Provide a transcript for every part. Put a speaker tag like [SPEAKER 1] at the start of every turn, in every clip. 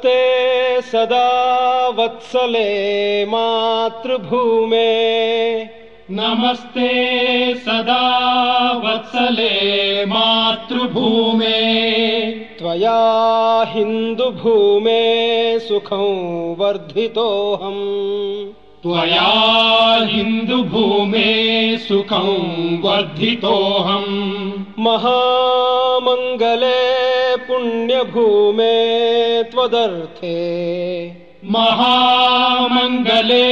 [SPEAKER 1] नमस्ते सदा वत्सले मातृभूमे
[SPEAKER 2] नमस्ते सदा वत्सले मातृभूमे
[SPEAKER 1] त्वया हिन्दुभूमे सुखं वर्धितोऽहम्
[SPEAKER 2] त्वया हिन्दुभूमे सुखं वर्धितोऽहम्
[SPEAKER 1] महामङ्गले पुण्यभूमे त्वदर्थे
[SPEAKER 2] महामङ्गले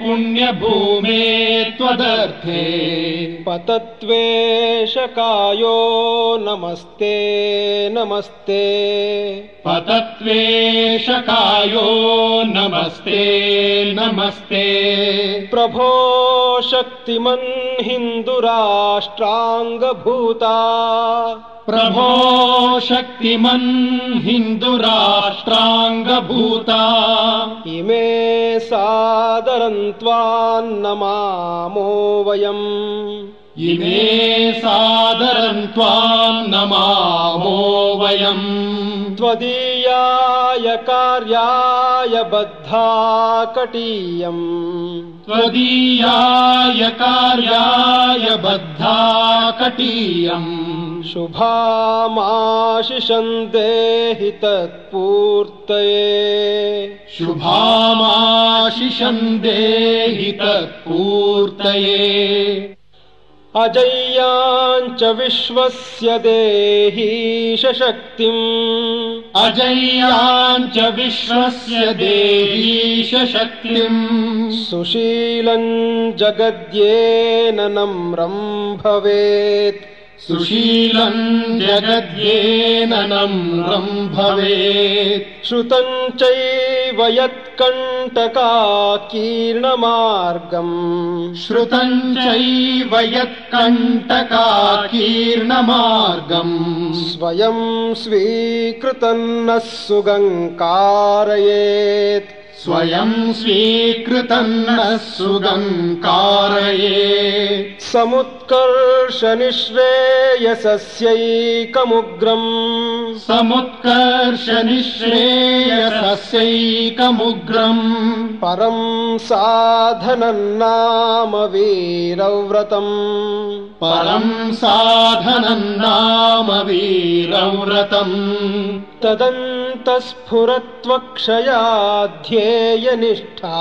[SPEAKER 2] पुण्यभूमे त्वदर्थे
[SPEAKER 1] पतत्वेशकायो नमस्ते नमस्ते
[SPEAKER 2] पतत्वेशकायो नमस्ते नमस्ते
[SPEAKER 1] प्रभो शक्तिमन् हिन्दुराष्ट्राङ्गभूता
[SPEAKER 2] प्रभो शक्तिमन् हिन्दुराष्ट्राङ्गभूता
[SPEAKER 1] इमे सादरं त्वां नमामो वयम्
[SPEAKER 2] इमे सादरं त्वां नमामो वयम्
[SPEAKER 1] त्वदीयाय कार्याय बद्धा कटीयम्
[SPEAKER 2] त्वदीयाय कार्याय बद्धा कटीयम्
[SPEAKER 1] शुभामाशिषं देहि तत्पूर्तये
[SPEAKER 2] शुभामाशिषं देहि तत्पूर्तये
[SPEAKER 1] अजय्याञ्च विश्वस्य देहीश शक्तिम्
[SPEAKER 2] अजय्याञ्च विश्वस्य देहीश शक्तिम्
[SPEAKER 1] सुशीलं जगद्येन नम्रं भवेत्
[SPEAKER 2] सुशीलं जगद्येन नम्रं भवेत्
[SPEAKER 1] श्रुतं चैव यत्कण्टकाकीर्णमार्गम्
[SPEAKER 2] श्रुतं चैव यत्कण्टकाकीर्णमार्गम्
[SPEAKER 1] स्वयं स्वीकृतं नः सुगङ्कारयेत्
[SPEAKER 2] स्वयं स्वीकृतं नः सुगङ्कारयेत्
[SPEAKER 1] समुत्कर्षनिःश्रेयसस्यैकमुग्रम्
[SPEAKER 2] समुत्कर्षनिःश्रेयसस्यैकमुग्रम्
[SPEAKER 1] परं साधनं नाम वीरव्रतम्
[SPEAKER 2] परं साधनं नाम वीरव्रतम्
[SPEAKER 1] तदन्तस्फुरत्वक्षयाध्येयनिष्ठा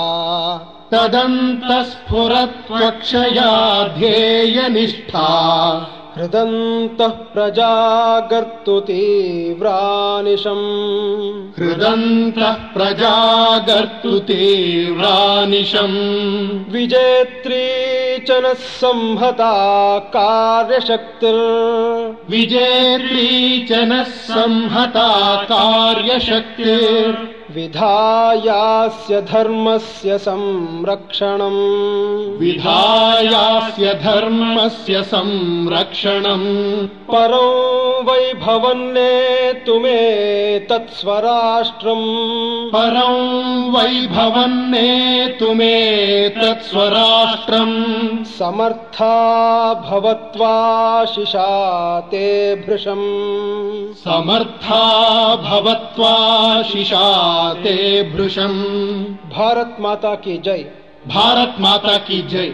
[SPEAKER 2] तदन्तस्फुरत्वक्षया ध्येयनिष्ठा
[SPEAKER 1] हृदन्तः प्रजागर्तु तीव्रानिशम्
[SPEAKER 2] हृदन्तः प्रजागर्तु तीव्रानिशम्
[SPEAKER 1] विजेत्री च नः संहता कार्यशक्तिर्
[SPEAKER 2] विजेत्री च नः संहता कार्यशक्तिर्
[SPEAKER 1] विधायास्य धर्मस्य संरक्षणम्
[SPEAKER 2] विधायास्य धर्मस्य संरक्षणम्
[SPEAKER 1] परं वैभवन्नेतुमे तत्स्वराष्ट्रम्
[SPEAKER 2] परं वैभवन्नेतुमे तत्स्वराष्ट्रम्
[SPEAKER 1] समर्था भवत्वाशिषा ते भृशम्
[SPEAKER 2] समर्था भवत्वाशिषा ते भृशम्
[SPEAKER 1] भारत माता की जय।
[SPEAKER 2] भारत माता की जय।